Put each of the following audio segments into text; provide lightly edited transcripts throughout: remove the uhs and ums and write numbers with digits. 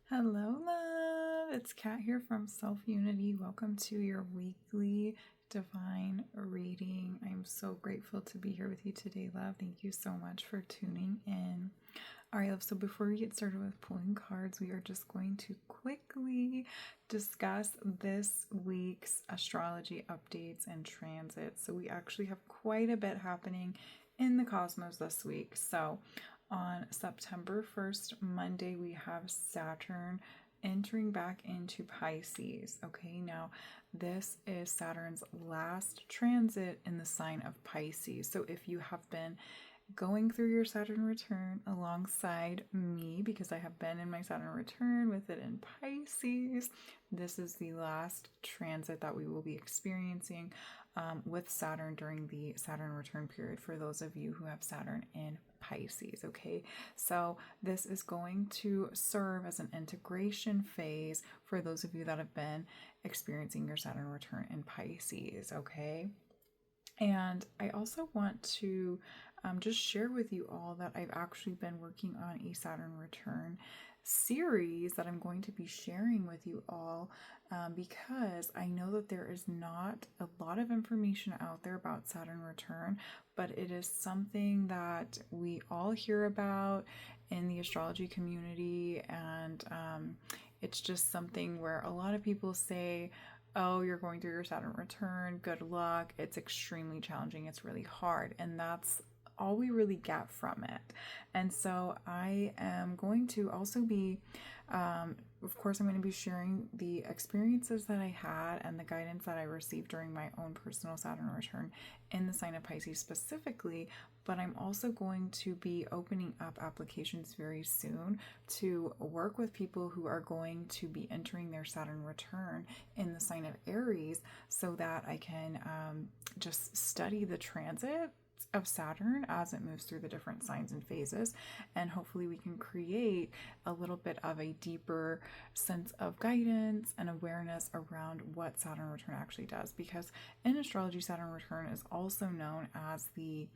Hello, love. It's Kat here from Selfunity. Welcome to your weekly divine reading. I'm so grateful to be here with you today, love. Thank you so much for tuning in. All right, love. So before we get started with pulling cards, we are just going to quickly discuss this week's astrology updates and transits. So we actually have quite a bit happening in the cosmos this week. So on September 1st, Monday, we have Saturn entering back into Pisces. Okay, now this is Saturn's last transit in the sign of Pisces. So if you have been going through your Saturn return alongside me, because I have been in my Saturn return with it in Pisces, this is the last transit that we will be experiencing with Saturn during the Saturn return period for those of you who have Saturn in Pisces. Okay, so this is going to serve as an integration phase for those of you that have been experiencing your Saturn return in Pisces. Okay, and I also want to just share with you all that I've actually been working on a Saturn return series that I'm going to be sharing with you all because I know that there is not a lot of information out there about Saturn return, but it is something that we all hear about in the astrology community, and it's just something where a lot of people say, oh, you're going through your Saturn return, good luck. It's extremely challenging. It's really hard. And that's all we really get from it. And so I am going to also be, of course, I'm going to be sharing the experiences that I had and the guidance that I received during my own personal Saturn return in the sign of Pisces specifically. But I'm also going to be opening up applications very soon to work with people who are going to be entering their Saturn return in the sign of Aries so that I can just study the transit of Saturn as it moves through the different signs and phases, and hopefully we can create a little bit of a deeper sense of guidance and awareness around what Saturn return actually does, because in astrology Saturn return is also known as the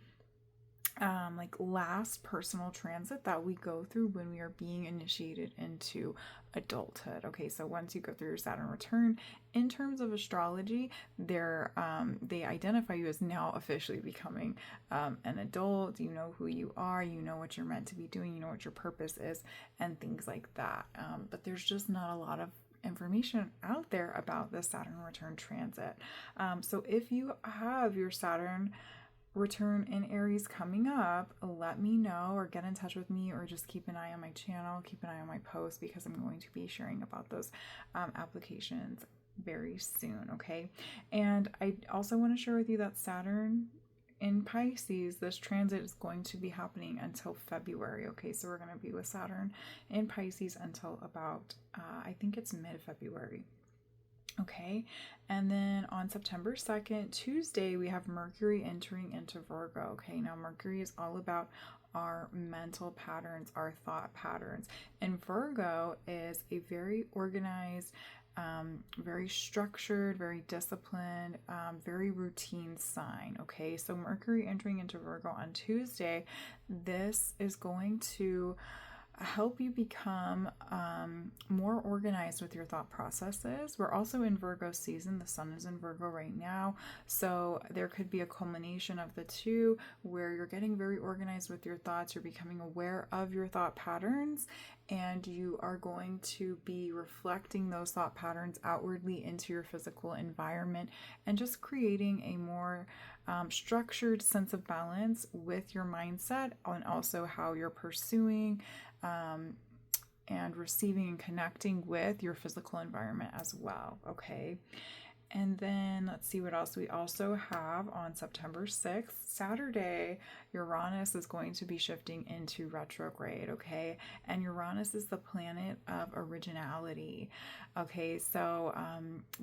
last personal transit that we go through when we are being initiated into adulthood. Okay, so once you go through your Saturn return, in terms of astrology, they identify you as now officially becoming an adult. You know who you are, you know what you're meant to be doing, you know what your purpose is, and things like that. But there's just not a lot of information out there about the Saturn return transit. So if you have your Saturn return in Aries coming up, let me know or get in touch with me, or just keep an eye on my channel, keep an eye on my posts, because I'm going to be sharing about those applications very soon. Okay, and I also want to share with you that Saturn in Pisces, this transit is going to be happening until February. Okay, so we're going to be with Saturn in Pisces until about I think it's mid-February. Okay, and then on September 2nd, Tuesday, we have Mercury entering into Virgo. Okay, now Mercury is all about our mental patterns, our thought patterns, and Virgo is a very organized, very structured, very disciplined, very routine sign. Okay, so Mercury entering into Virgo on Tuesday, this is going to help you become more organized with your thought processes. We're also in Virgo season. The sun is in Virgo right now. So there could be a culmination of the two where you're getting very organized with your thoughts. You're becoming aware of your thought patterns, and you are going to be reflecting those thought patterns outwardly into your physical environment and just creating a more structured sense of balance with your mindset, and also how you're pursuing and receiving and connecting with your physical environment as well. Okay, and then let's see what else we also have on September 6th, Saturday. Uranus is going to be shifting into retrograde. Okay, and Uranus is the planet of originality. Okay, so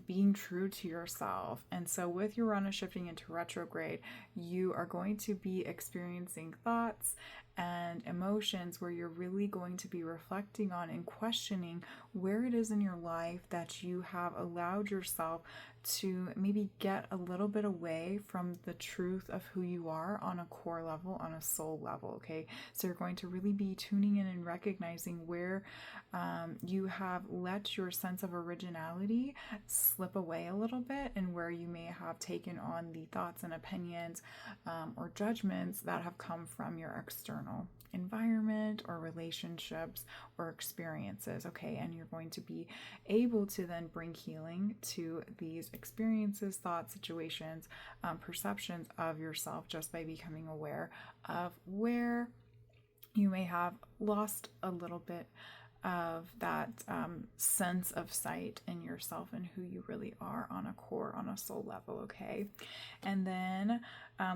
being true to yourself. And so with Uranus shifting into retrograde, you are going to be experiencing thoughts and emotions, where you're really going to be reflecting on and questioning where it is in your life that you have allowed yourself to maybe get a little bit away from the truth of who you are on a core level, on a soul level. Okay, so you're going to really be tuning in and recognizing where you have let your sense of originality slip away a little bit, and where you may have taken on the thoughts and opinions or judgments that have come from your external environment or relationships or experiences. Okay, and you're going to be able to then bring healing to these experiences, thoughts, situations, perceptions of yourself, just by becoming aware of where you may have lost a little bit of that sense of sight in yourself and who you really are on a core, on a soul level. Okay, and then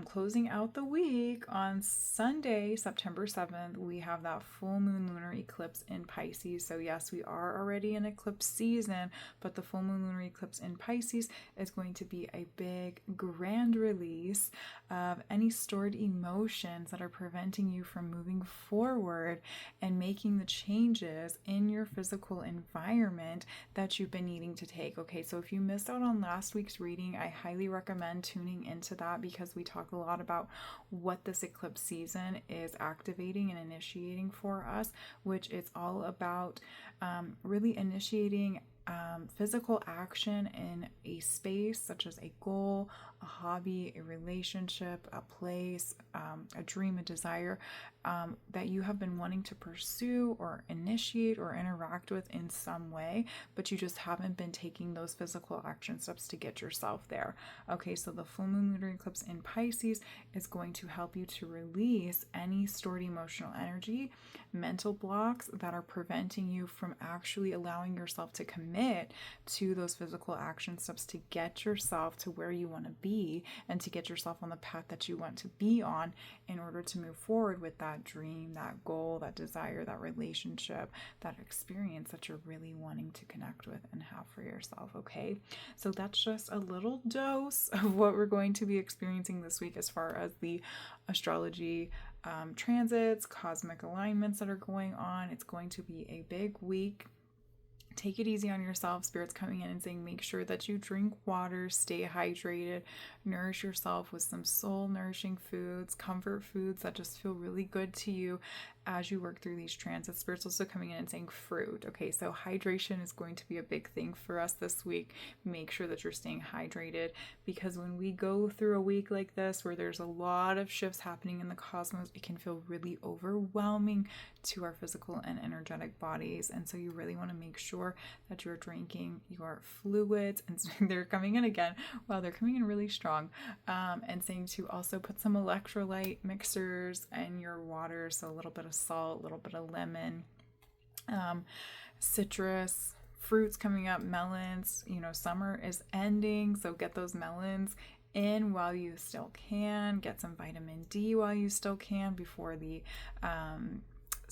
closing out the week on Sunday, September 7th, we have that full moon lunar eclipse in Pisces. So yes, we are already in eclipse season, but the full moon lunar eclipse in Pisces is going to be a big, grand release of any stored emotions that are preventing you from moving forward and making the changes in your physical environment that you've been needing to take. Okay, so if you missed out on last week's reading, I highly recommend tuning into that, because we talk a lot about what this eclipse season is activating and initiating for us, which is all about really initiating physical action in a space, such as a goal, a hobby, a relationship, a place, a dream, a desire that you have been wanting to pursue or initiate or interact with in some way, but you just haven't been taking those physical action steps to get yourself there. Okay, so the full moon lunar eclipse in Pisces is going to help you to release any stored emotional energy, mental blocks that are preventing you from actually allowing yourself to commit to those physical action steps to get yourself to where you want to be and to get yourself on the path that you want to be on, in order to move forward with that dream, that goal, that desire, that relationship, that experience that you're really wanting to connect with and have for yourself. Okay, so that's just a little dose of what we're going to be experiencing this week as far as the astrology transits, cosmic alignments that are going on. It's going to be a big week. Take it easy on yourself. Spirit's coming in and saying, make sure that you drink water, stay hydrated, nourish yourself with some soul nourishing foods, comfort foods that just feel really good to you as you work through these transits. Spirit's also coming in and saying fruit. Okay, so hydration is going to be a big thing for us this week. Make sure that you're staying hydrated, because when we go through a week like this, where there's a lot of shifts happening in the cosmos, it can feel really overwhelming to our physical and energetic bodies. And so you really want to make sure that you're drinking your fluids, and they're coming in again. Wow, they're coming in really strong. And saying to also put some electrolyte mixers in your water, so a little bit of salt, a little bit of lemon, citrus, fruits coming up, melons. You know, summer is ending, so get those melons in while you still can. Get some vitamin D while you still can before the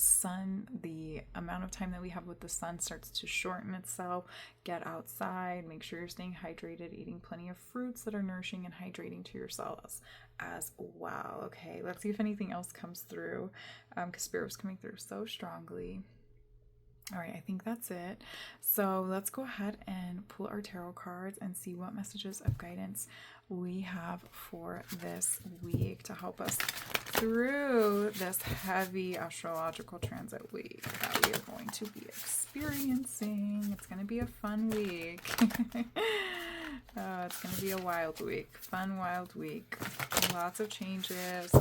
sun, the amount of time that we have with the sun starts to shorten itself. Get outside, make sure you're staying hydrated, eating plenty of fruits that are nourishing and hydrating to your cells as well. Okay, let's see if anything else comes through, because Spirit was coming through so strongly. All right, I think that's it. So let's go ahead and pull our tarot cards and see what messages of guidance we have for this week to help us through this heavy astrological transit week that we are going to be experiencing. It's going to be a fun week. It's going to be a wild week. Fun, wild week. Lots of changes.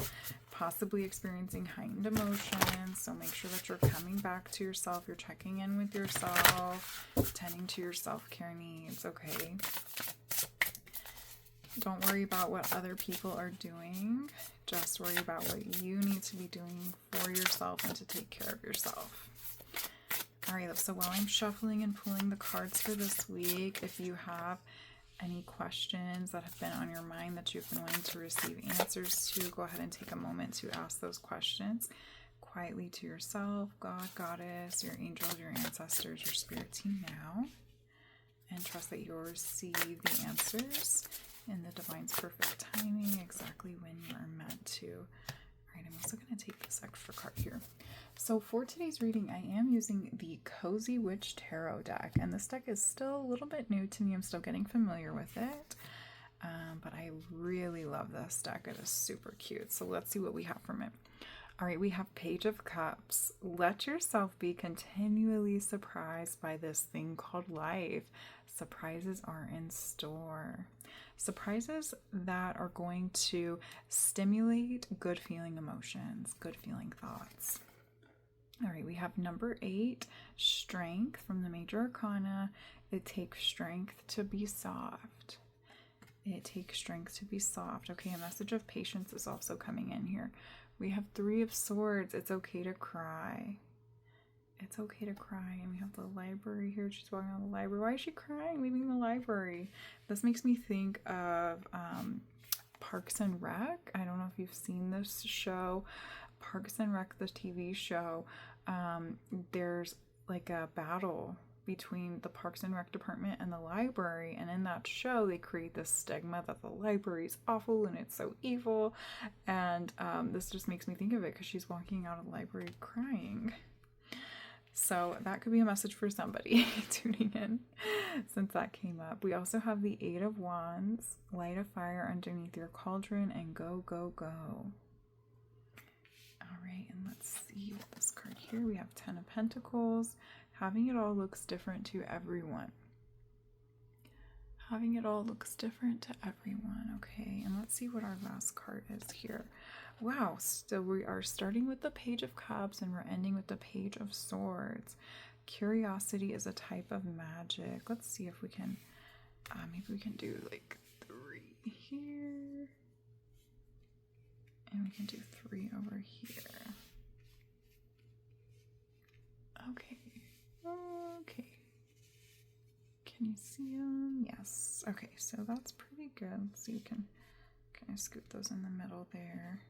Possibly experiencing heightened emotions, so make sure that you're coming back to yourself, you're checking in with yourself, tending to your self-care needs. Okay, don't worry about what other people are doing, just worry about what you need to be doing for yourself and to take care of yourself. All right, so while I'm shuffling and pulling the cards for this week, if you have any questions that have been on your mind that you've been wanting to receive answers to, go ahead and take a moment to ask those questions quietly to yourself, God, Goddess, your angels, your ancestors, your spirit team now, and trust that you'll receive the answers in the divine's perfect timing, exactly when you are meant to. All right, I'm also going to take this extra card here. So for today's reading, I am using the Cozy Witch Tarot deck, and this deck is still a little bit new to me. I'm still getting familiar with it, but I really love this deck. It is super cute. So let's see what we have from it. All right, we have Page of Cups. Let yourself be continually surprised by this thing called life. Surprises are in store. Surprises that are going to stimulate good feeling emotions, good feeling thoughts. All right, we have number 8, Strength from the Major Arcana. It takes strength to be soft. It takes strength to be soft. Okay, a message of patience is also coming in here. We have 3 of Swords. It's okay to cry. It's okay to cry. And we have the library here. She's walking out of the library. Why is she crying, leaving the library? This makes me think of Parks and Rec. I don't know if you've seen this show, Parks and Rec, the TV show. There's like a battle between the Parks and Rec department and the library, and in that show they create this stigma that the library is awful and it's so evil, and this just makes me think of it because she's walking out of the library crying. So that could be a message for somebody tuning in since that came up. We also have the 8 of Wands. Light a fire underneath your cauldron and go, go, go. All right, and let's see what this card here. We have 10 of Pentacles. Having it all looks different to everyone. Having it all looks different to everyone. Okay, and let's see what our last card is here. Wow, so we are starting with the Page of Cups and we're ending with the Page of Swords. Curiosity is a type of magic. Let's see if we can, maybe we can do like 3 here. And we can do 3 over here. Okay. Okay. Can you see them? Yes. Okay, so that's pretty good. So you can kind of scoot those in the middle there.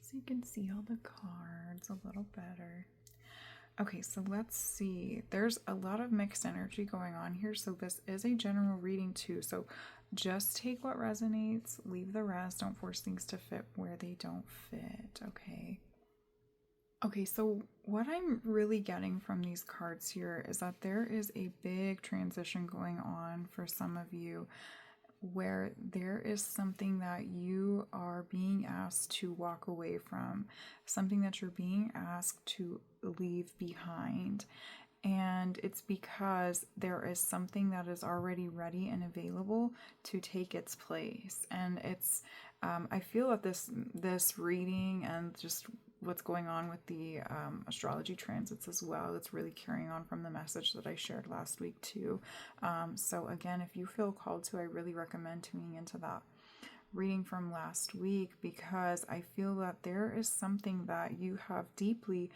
So you can see all the cards a little better. Okay, so let's see. There's a lot of mixed energy going on here. So this is a general reading too. So just take what resonates, leave the rest. Don't force things to fit where they don't fit, okay? Okay, so what I'm really getting from these cards here is that there is a big transition going on for some of you where there is something that you are being asked to walk away from, something that you're being asked to leave behind. And it's because there is something that is already ready and available to take its place. And it's, I feel that this reading and just what's going on with the astrology transits as well, it's really carrying on from the message that I shared last week too. So again, if you feel called to, I really recommend tuning into that reading from last week, because I feel that there is something that you have deeply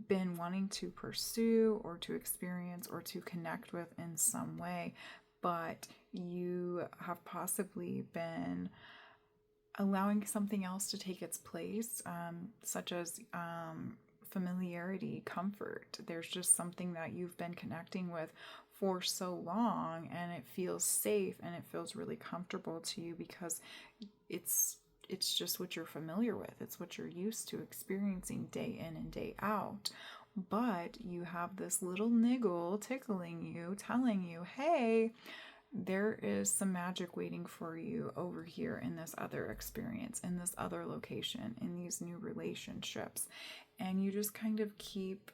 been wanting to pursue or to experience or to connect with in some way, but you have possibly been allowing something else to take its place, such as familiarity, comfort. There's just something that you've been connecting with for so long, and it feels safe and it feels really comfortable to you because it's just what you're familiar with. It's what you're used to experiencing day in and day out. But you have this little niggle tickling you, telling you, hey, there is some magic waiting for you over here in this other experience, in this other location, in these new relationships. And you just kind of keep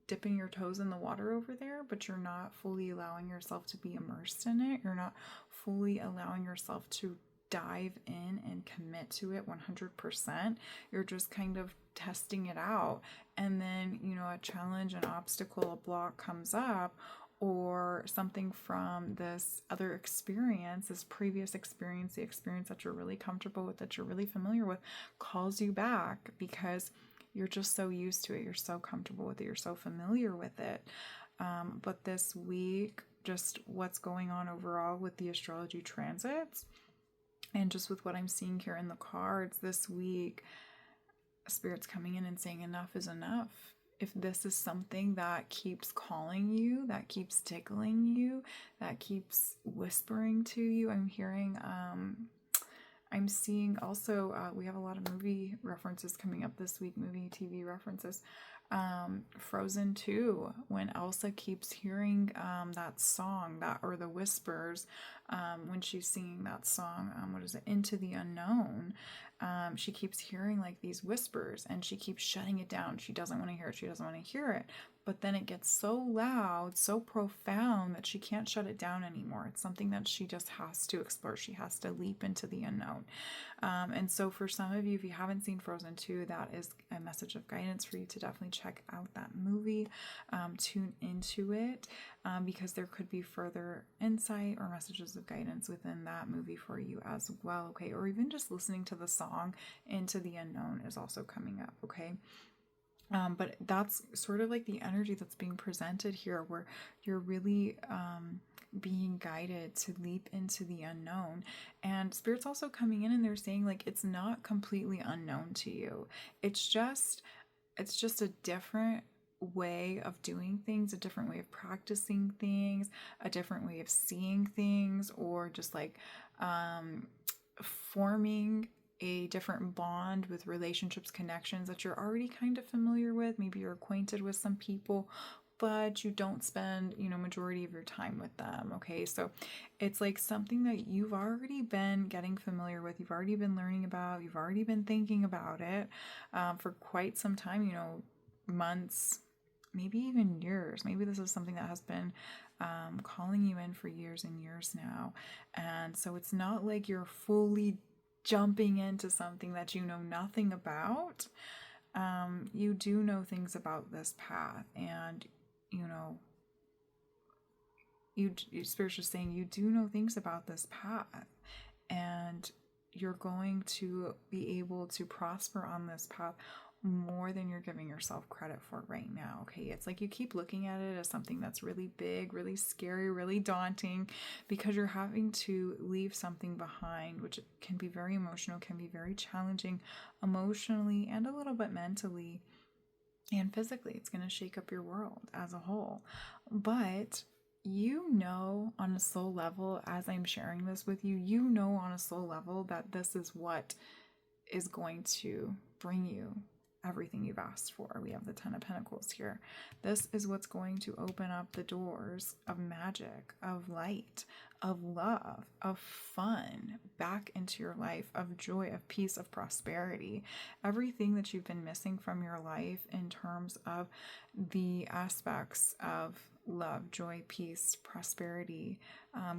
dipping your toes in the water over there, but you're not fully allowing yourself to be immersed in it. You're not fully allowing yourself to dive in and commit to it 100%. You're just kind of testing it out. And then, a challenge, an obstacle, a block comes up, or something from this other experience, this previous experience, the experience that you're really comfortable with, that you're really familiar with, calls you back because you're just so used to it. You're so comfortable with it. You're so familiar with it. But this week, just what's going on overall with the astrology transits and just with what I'm seeing here in the cards this week, Spirit's coming in and saying enough is enough. If this is something that keeps calling you, that keeps tickling you, that keeps whispering to you, I'm hearing I'm seeing also, we have a lot of movie references coming up this week, movie, TV references. Frozen 2, when Elsa keeps hearing that song, or the whispers, when she's singing that song, what is it, Into the Unknown, she keeps hearing like these whispers, and she keeps shutting it down. She doesn't want to hear it. She doesn't want to hear it. But then it gets so loud, so profound, that she can't shut it down anymore. It's something that she just has to explore. She has to leap into the unknown. And so for some of you, if you haven't seen Frozen 2, that is a message of guidance for you to definitely check out that movie, tune into it, because there could be further insight or messages of guidance within that movie for you as well, okay? Or even just listening to the song Into the Unknown is also coming up, okay? But that's sort of like the energy that's being presented here, where you're really being guided to leap into the unknown. And Spirit's also coming in, and they're saying like it's not completely unknown to you. It's just a different way of doing things, a different way of practicing things, a different way of seeing things, or just like forming a different bond with relationships, connections that you're already kind of familiar with. Maybe you're acquainted with some people, but you don't spend, majority of your time with them, okay? So it's like something that you've already been getting familiar with, you've already been learning about, you've already been thinking about it for quite some time, months, maybe even years. Maybe this is something that has been calling you in for years and years now. And so it's not like you're fully jumping into something that you know nothing about. You do know things about this path, and Spirit's just saying you do know things about this path, and you're going to be able to prosper on this path more than you're giving yourself credit for right now, okay? It's like you keep looking at it as something that's really big, really scary, really daunting, because you're having to leave something behind, which can be very emotional, can be very challenging emotionally and a little bit mentally and physically. It's going to shake up your world as a whole. But on a soul level, as I'm sharing this with you, on a soul level that this is what is going to bring you everything you've asked for. We have the 10 of Pentacles here. This is what's going to open up the doors of magic, of light, of love, of fun back into your life, of joy, of peace, of prosperity. Everything that you've been missing from your life in terms of the aspects of love, joy, peace, prosperity,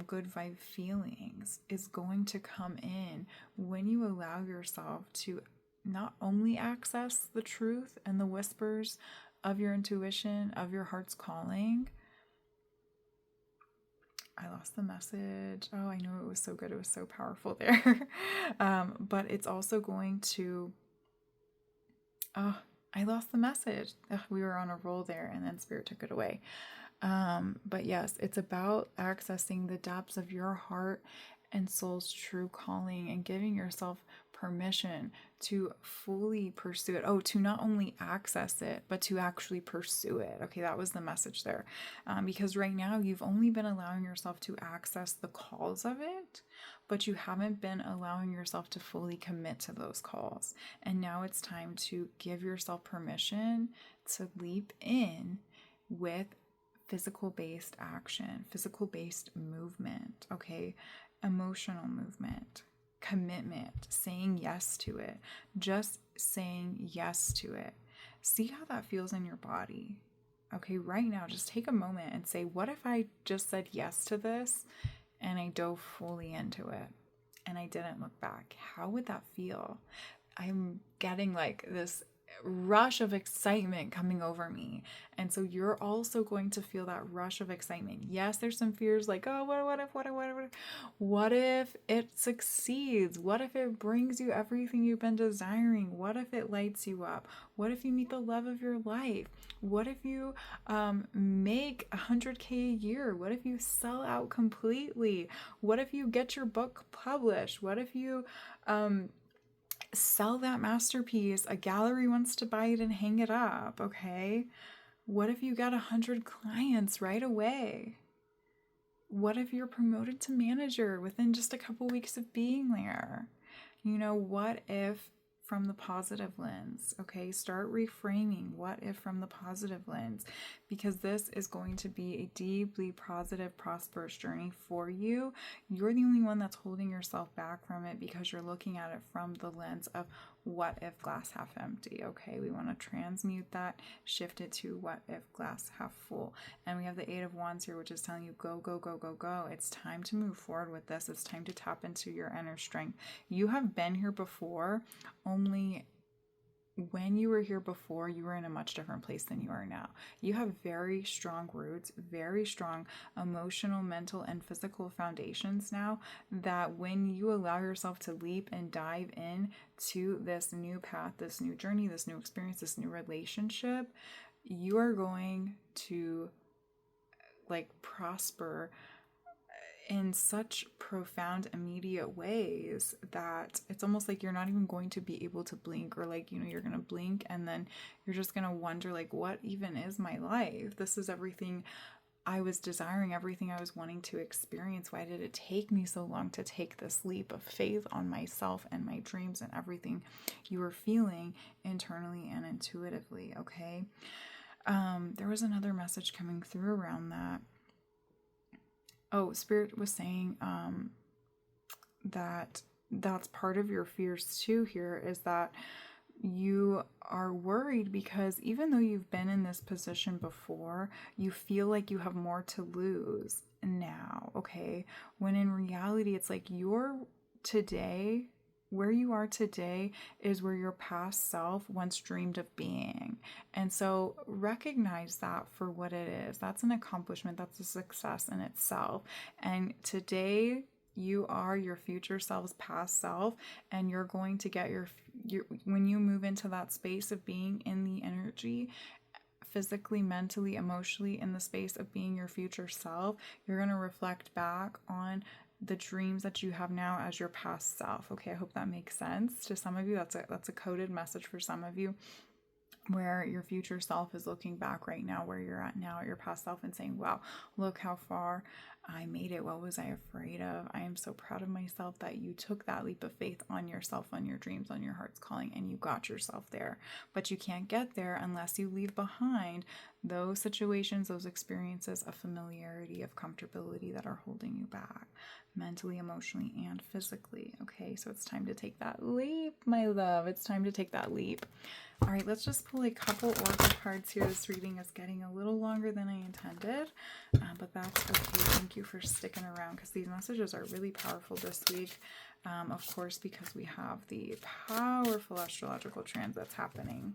good vibe feelings is going to come in when you allow yourself to not only access the truth and the whispers of your intuition, of your heart's calling. I lost the message. Oh, I know, it was so good. It was so powerful there. But it's also going to... Oh, I lost the message. We were on a roll there, and then Spirit took it away. But yes, it's about accessing the depths of your heart and soul's true calling, and giving yourself permission to fully pursue it. Oh, to not only access it, but to actually pursue it. Okay, that was the message there. Because right now you've only been allowing yourself to access the calls of it, but you haven't been allowing yourself to fully commit to those calls. And now it's time to give yourself permission to leap in with physical-based action, physical-based movement, okay? Emotional movement, commitment, saying yes to it, just saying yes to it. See how that feels in your body. Okay, right now, just take a moment and say, what if I just said yes to this and I dove fully into it and I didn't look back? How would that feel? I'm getting like this rush of excitement coming over me, and so you're also going to feel that rush of excitement. Yes, there's some fears like, oh, what if it succeeds? What if it brings you everything you've been desiring? What if it lights you up? What if you meet the love of your life? What if you make 100K a year? What if you sell out completely? What if you get your book published? What if you sell that masterpiece, a gallery wants to buy it and hang it up, okay? What if you got 100 clients right away? What if you're promoted to manager within just a couple weeks of being there? What if from the positive lens? Okay, start reframing what if from the positive lens, because this is going to be a deeply positive, prosperous journey for you. You're the only one that's holding yourself back from it because you're looking at it from the lens of what if glass half empty. Okay, we want to transmute that, shift it to what if glass half full. And we have the 8 of Wands here, which is telling you go, go, go, go, go. It's time to move forward with this. It's time to tap into your inner strength. You have been here before, only when you were here before, you were in a much different place than you are now. You have very strong roots, very strong emotional, mental, and physical foundations now, that when you allow yourself to leap and dive in to this new path, this new journey, this new experience, this new relationship, you are going to prosper in such profound, immediate ways that it's almost like you're not even going to be able to blink, or you're going to blink and then you're just going to wonder, what even is my life? This is everything I was desiring, everything I was wanting to experience. Why did it take me so long to take this leap of faith on myself and my dreams and everything you were feeling internally and intuitively? Okay. There was another message coming through around that. Oh, Spirit was saying that that's part of your fears too here, is that you are worried because even though you've been in this position before, you feel like you have more to lose now, okay? When in reality, it's like where you are today is where your past self once dreamed of being. And so recognize that for what it is. That's an accomplishment. That's a success in itself. And today you are your future self's past self, and you're going to get your when you move into that space of being in the energy, physically, mentally, emotionally, in the space of being your future self, you're going to reflect back on the dreams that you have now as your past self. Okay, I hope that makes sense to some of you. That's a coded message for some of you, where your future self is looking back right now where you're at now at your past self and saying, wow, look how far I made it. What was I afraid of? I am so proud of myself that you took that leap of faith on yourself, on your dreams, on your heart's calling, and you got yourself there. But you can't get there unless you leave behind those situations, those experiences of familiarity, of comfortability that are holding you back mentally, emotionally, and physically. Okay, so it's time to take that leap, my love. It's time to take that leap. All right, let's just pull a couple oracle cards here. This reading is getting a little longer than I intended, but that's okay. Thank you for sticking around, because these messages are really powerful this week, of course, because we have the powerful astrological transits happening.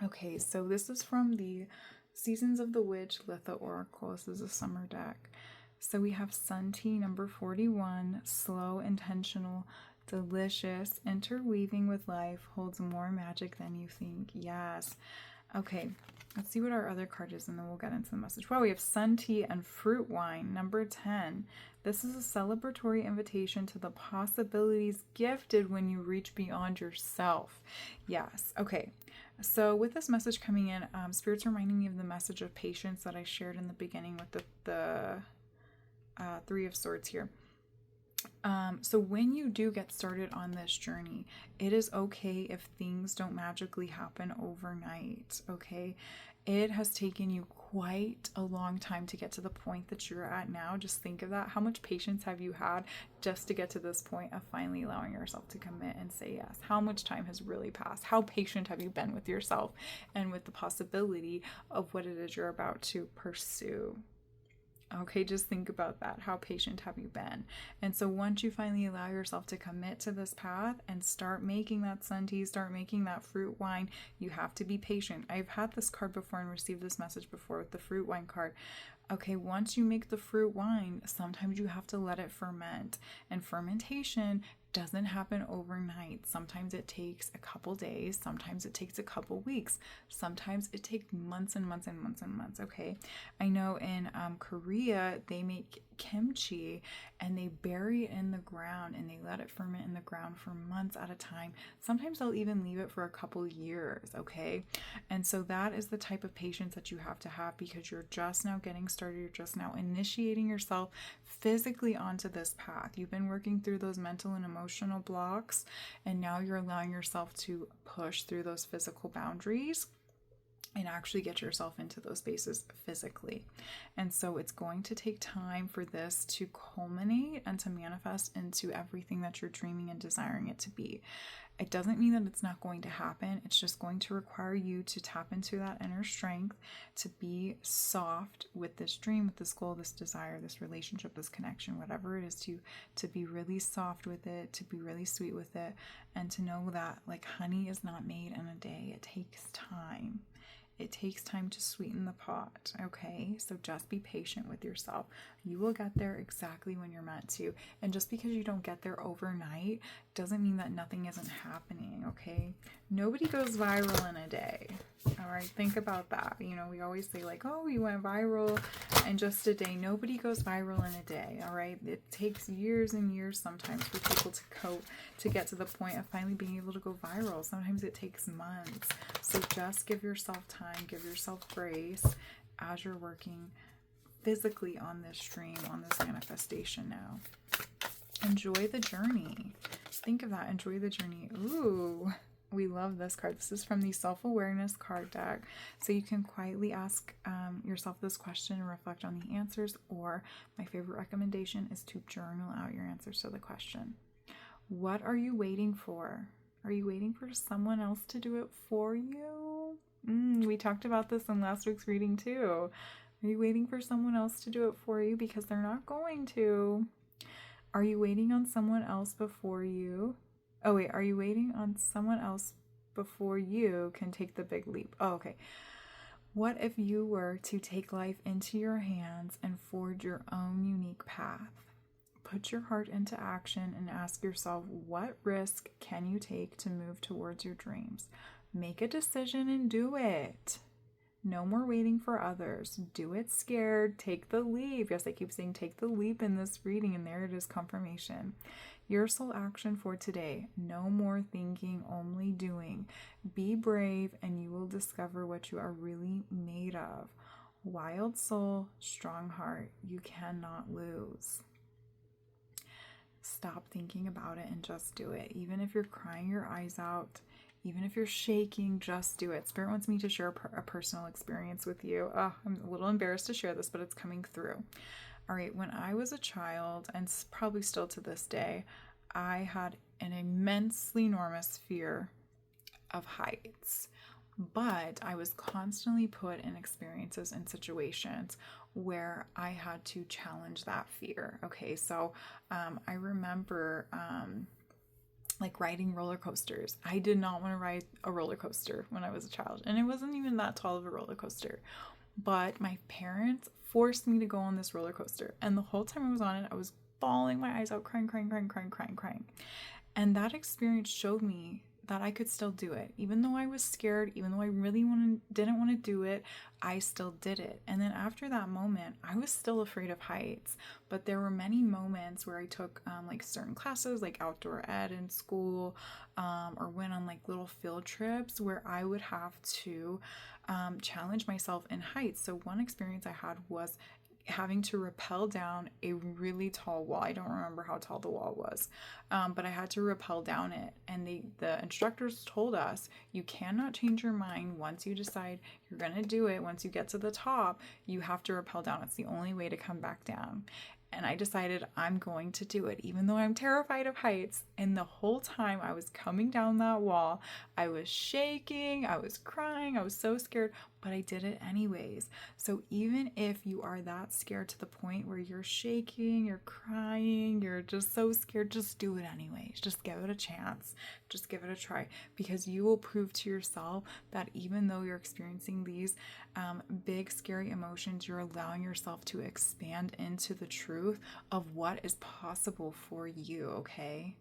Okay, so this is from the Seasons of the Witch Litha Oracle. This is a summer deck. So we have Sun Tea number 41, slow, intentional, delicious, interweaving with life, holds more magic than you think. Yes. Okay, let's see what our other card is, and then we'll get into the message. Wow, we have Sun Tea and Fruit Wine number 10. This is a celebratory invitation to the possibilities gifted when you reach beyond yourself. Yes. Okay. So with this message coming in, Spirit's reminding me of the message of patience that I shared in the beginning with the Three of Swords here. So when you do get started on this journey, it is okay if things don't magically happen overnight, okay? It has taken you quite a long time to get to the point that you're at now. Just think of that. How much patience have you had just to get to this point of finally allowing yourself to commit and say yes? How much time has really passed? How patient have you been with yourself and with the possibility of what it is you're about to pursue? Okay, just think about that. How patient have you been? And so once you finally allow yourself to commit to this path and start making that sun tea, start making that fruit wine, you have to be patient. I've had this card before and received this message before with the fruit wine card. Okay, once you make the fruit wine, sometimes you have to let it ferment. And fermentation doesn't happen overnight. Sometimes it takes a couple days. Sometimes it takes a couple weeks. Sometimes it takes months and months and months and months, okay? I know in Korea, they make kimchi and they bury it in the ground and they let it ferment in the ground for months at a time. Sometimes they'll even leave it for a couple years, okay? And so that is the type of patience that you have to have, because you're just now getting started. You're just now initiating yourself physically onto this path. You've been working through those mental and emotional emotional blocks, and now you're allowing yourself to push through those physical boundaries and actually get yourself into those spaces physically. And so it's going to take time for this to culminate and to manifest into everything that you're dreaming and desiring it to be. It doesn't mean that it's not going to happen. It's just going to require you to tap into that inner strength, to be soft with this dream, with this goal, this desire, this relationship, this connection, whatever it is, to be really soft with it, to be really sweet with it, and to know that like honey is not made in a day. It takes time. It takes time to sweeten the pot, okay? So just be patient with yourself. You will get there exactly when you're meant to. And just because you don't get there overnight doesn't mean that nothing isn't happening, okay? Nobody goes viral in a day, all right? Think about that. You know, we always say like, oh, you went viral in just a day. Nobody goes viral in a day, all right? It takes years and years sometimes for people to get to the point of finally being able to go viral. Sometimes it takes months. So just give yourself time, give yourself grace as you're working physically on this dream, on this manifestation now. Enjoy the journey. Think of that. Enjoy the journey. Ooh, we love this card. This is from the Self-Awareness card deck. So you can quietly ask yourself this question and reflect on the answers, or my favorite recommendation is to journal out your answers to the question. What are you waiting for? Are you waiting for someone else to do it for you? We talked about this in last week's reading too. Are you waiting for someone else to do it for you? Because they're not going to. Are you waiting on someone else before you? Oh wait, are you waiting on someone else before you can take the big leap? Oh, okay. What if you were to take life into your hands and forge your own unique path? Put your heart into action and ask yourself, what risk can you take to move towards your dreams? Make a decision and do it. No more waiting for others. Do it scared. Take the leap. Yes, I keep saying take the leap in this reading, and there it is, confirmation. Your soul action for today. No more thinking, only doing. Be brave, and you will discover what you are really made of. Wild soul, strong heart. You cannot lose. Stop thinking about it and just do it. Even if you're crying your eyes out, even if you're shaking, just do it. Spirit wants me to share a personal experience with you. Oh, I'm a little embarrassed to share this, but it's coming through. All right, when I was a child, and probably still to this day, I had an immensely enormous fear of heights. But I was constantly put in experiences and situations where I had to challenge that fear. Okay, so I remember like riding roller coasters. I did not want to ride a roller coaster when I was a child, and it wasn't even that tall of a roller coaster. But my parents forced me to go on this roller coaster, and the whole time I was on it, I was bawling my eyes out, crying. And that experience showed me that I could still do it. Even though I was scared, even though I really didn't want to do it, I still did it. And then after that moment, I was still afraid of heights, but there were many moments where I took like certain classes, like outdoor ed in school, or went on like little field trips where I would have to challenge myself in heights. So one experience I had was having to rappel down a really tall wall. I don't remember how tall the wall was, but I had to rappel down it. And the instructors told us, you cannot change your mind once you decide you're going to do it. Once you get to the top, you have to rappel down. It's the only way to come back down. And I decided I'm going to do it, even though I'm terrified of heights. And the whole time I was coming down that wall, I was shaking, I was crying, I was so scared, but I did it anyways. So even if you are that scared to the point where you're shaking, you're crying, you're just so scared, just do it anyways. Just give it a chance. Just give it a try, because you will prove to yourself that even though you're experiencing these big, scary emotions, you're allowing yourself to expand into the truth of what is possible for you, okay?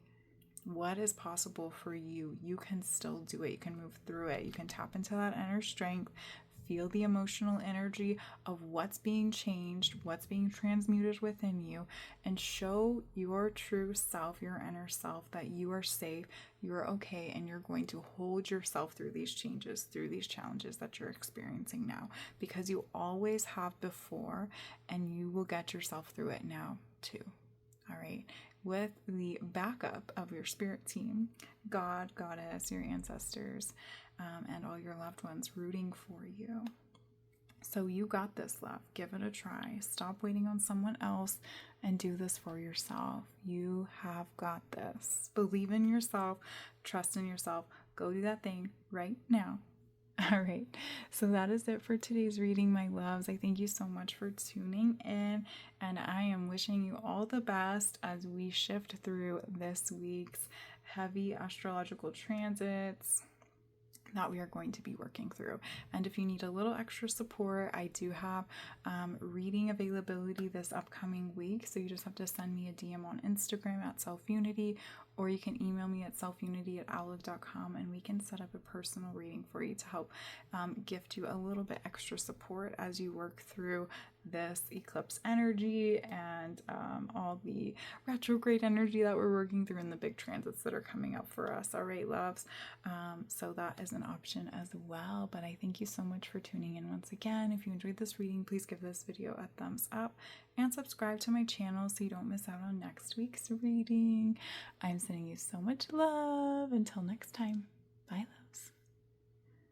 What is possible for you? You can still do it. You can move through it. You can tap into that inner strength, feel the emotional energy of what's being changed, what's being transmuted within you, and show your true self, your inner self, that you are safe, you're okay, and you're going to hold yourself through these changes, through these challenges that you're experiencing now, because you always have before, and you will get yourself through it now too. All right. with the backup of your spirit team, God, Goddess, your ancestors, and all your loved ones rooting for you. So you got this, love. Give it a try. Stop waiting on someone else and do this for yourself. You have got this. Believe in yourself. Trust in yourself. Go do that thing right now. All right. So that is it for today's reading, my loves. I thank you so much for tuning in, and I am wishing you all the best as we shift through this week's heavy astrological transits that we are going to be working through. And if you need a little extra support, I do have reading availability this upcoming week. So you just have to send me a DM on Instagram at selfunity, or you can email me at selfunity@outlook.com, and we can set up a personal reading for you to help gift you a little bit extra support as you work through this eclipse energy and all the retrograde energy that we're working through in the big transits that are coming up for us. All right, loves. So that is an option as well. But I thank you so much for tuning in once again. If you enjoyed this reading, please give this video a thumbs up and subscribe to my channel so you don't miss out on next week's reading. I'm sending you so much love. Until next time. Bye, love.